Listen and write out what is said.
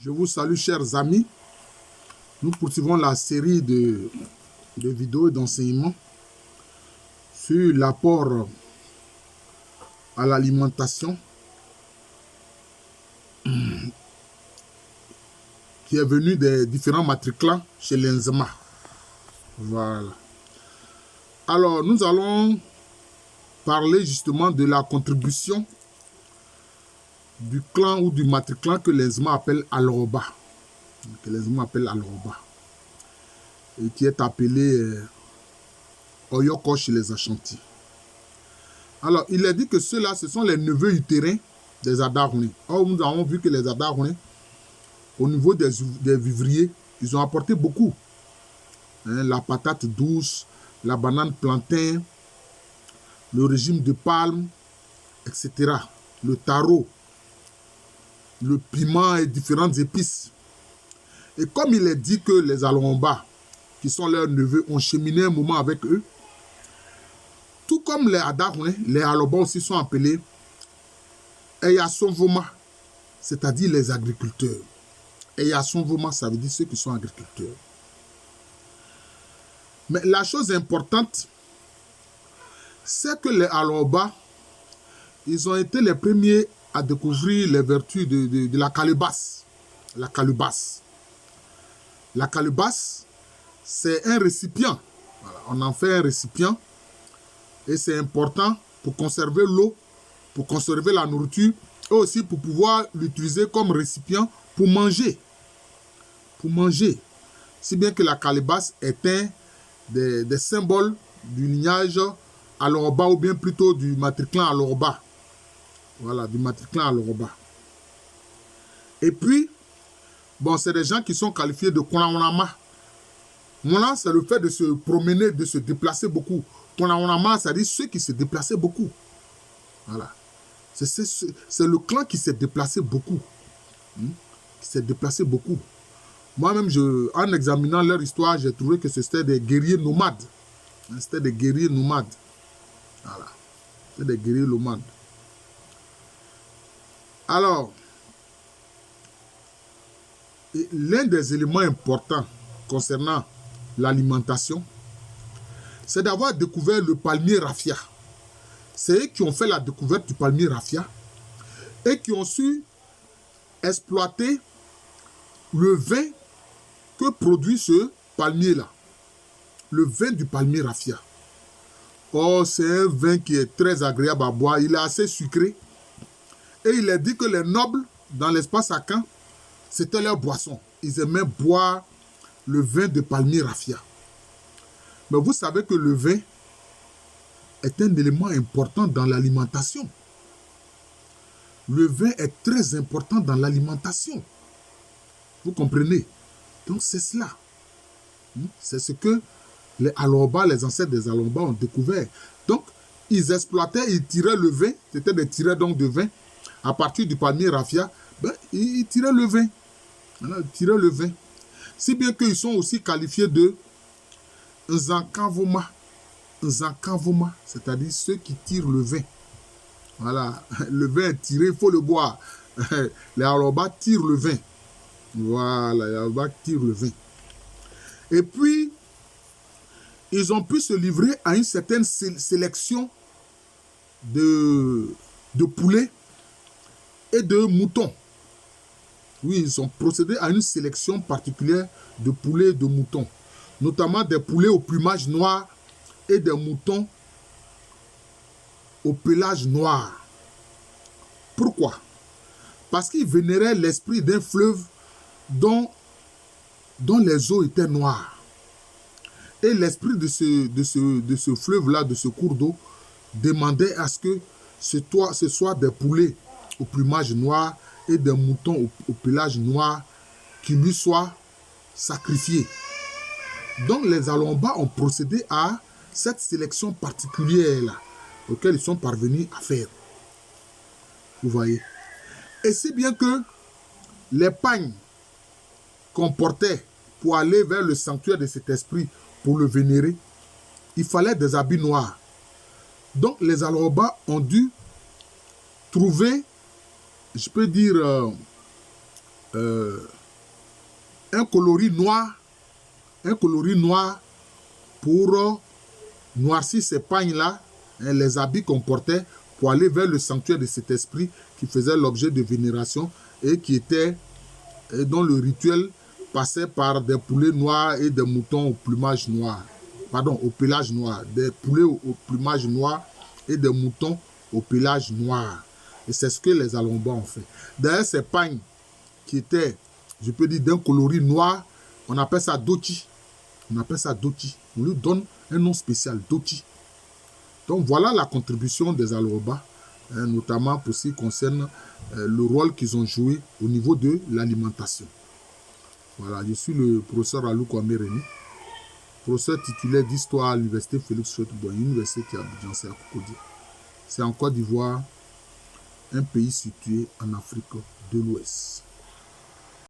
Je vous salue, chers amis. Nous poursuivons la série de vidéos et d'enseignements sur l'apport à l'alimentation qui est venu des différents matriclants chez l'Enzema. Voilà. Alors, nous allons parler justement de la contribution du clan ou du matriclan que l'Enzema appelle Alroba. Que l'Enzema appelle Alroba. Et qui est appelé Oyoko chez les Ashanti. Alors, il est dit que ceux-là, ce sont les neveux utérins des Adarounais. Or, nous avons vu que les Adarounais, au niveau des vivriers, ils ont apporté beaucoup. La patate douce, la banane plantain, le régime de palme, etc. Le taro, le piment et différentes épices. Et comme il est dit que les Alomba, qui sont leurs neveux, ont cheminé un moment avec eux, tout comme les Adarounais, les Aloba aussi sont appelés Eyasonvoma, c'est-à-dire les agriculteurs. Eyasonvoma, ça veut dire ceux qui sont agriculteurs. Mais la chose importante, c'est que les Aloba, ils ont été les premiers à découvrir les vertus de la calebasse. La calebasse. La calebasse, c'est un récipient. Voilà, on en fait un récipient. Et c'est important pour conserver l'eau, pour conserver la nourriture, et aussi pour pouvoir l'utiliser comme récipient pour manger. Pour manger. Si bien que la calebasse est un des symboles du lignage Aloroba, ou bien plutôt du matriclan Aloroba. Voilà, du matriclan Aloroba. Et puis, bon, c'est des gens qui sont qualifiés de Konawanama. Mona, c'est le fait de se promener, de se déplacer beaucoup. Konawanama, c'est-à-dire ceux qui se déplaçaient beaucoup. Voilà. C'est le clan qui s'est déplacé beaucoup. Qui s'est déplacé beaucoup. Moi-même, en examinant leur histoire, j'ai trouvé que c'était des guerriers nomades. C'était des guerriers nomades. Voilà. C'était des guerriers nomades. Alors, l'un des éléments importants concernant l'alimentation, c'est d'avoir découvert le palmier raffia. C'est eux qui ont fait la découverte du palmier raffia et qui ont su exploiter le vin que produit ce palmier-là. Le vin du palmier raffia. Oh, c'est un vin qui est très agréable à boire. Il est assez sucré. Et il est dit que les nobles, dans l'espace Akan, c'était leur boisson. Ils aimaient boire le vin de palmier raffia. Mais vous savez que le vin est un élément important dans l'alimentation. Le vin est très important dans l'alimentation. Vous comprenez? Donc c'est cela. C'est ce que les Alomba, les ancêtres des Alomba ont découvert. Donc, ils exploitaient, ils tiraient le vin, c'était des tireurs donc de vin. À partir du palmier raffia, ils tiraient le vin. Voilà, ils tiraient le vin. Si bien qu'ils sont aussi qualifiés de Nzankavoma. Nzankavoma, c'est-à-dire ceux qui tirent le vin. Voilà, le vin est tiré, il faut le boire. Les Alomba tirent le vin. Voilà, les Alomba tirent le vin. Et puis, ils ont pu se livrer à une certaine sélection de poulets et de moutons. Oui, ils ont procédé à une sélection particulière de poulets et de moutons. Notamment des poulets au plumage noir et des moutons au pelage noir. Pourquoi? Parce qu'ils vénéraient l'esprit d'un fleuve dont les eaux étaient noires. Et l'esprit de ce fleuve-là, de ce cours d'eau, demandait à ce que ce soit des poulets au plumage noir et des moutons au pelage noir qui lui soient sacrifiés. Donc les Alomba ont procédé à cette sélection particulière-là, auquel ils sont parvenus à faire. Vous voyez? Et si bien que les pagnes qu'on portait pour aller vers le sanctuaire de cet esprit, pour le vénérer, il fallait des habits noirs. Donc les Alomba ont dû trouver, je peux dire, un coloris noir pour noircir ces pagnes-là, hein, les habits qu'on portait pour aller vers le sanctuaire de cet esprit qui faisait l'objet de vénération et qui était, et dont le rituel passait par des poulets noirs et des moutons au plumage noir. Pardon, au pelage noir. Des poulets au plumage noir et des moutons au pelage noir. Et c'est ce que les Alomba ont fait. D'ailleurs, ces pagnes qui étaient, je peux dire, d'un coloris noir, on appelle ça doti. On appelle ça doti. On lui donne un nom spécial, doti. Donc voilà la contribution des Alomba, hein, notamment pour ce qui concerne le rôle qu'ils ont joué au niveau de l'alimentation. Voilà, je suis le professeur Alou Kwame Rémy, professeur titulaire d'histoire à l'université Félix Houphouët-Boigny, université qui est à Abidjan, c'est à Cocody. C'est en Côte d'Ivoire, un pays situé en Afrique de l'Ouest.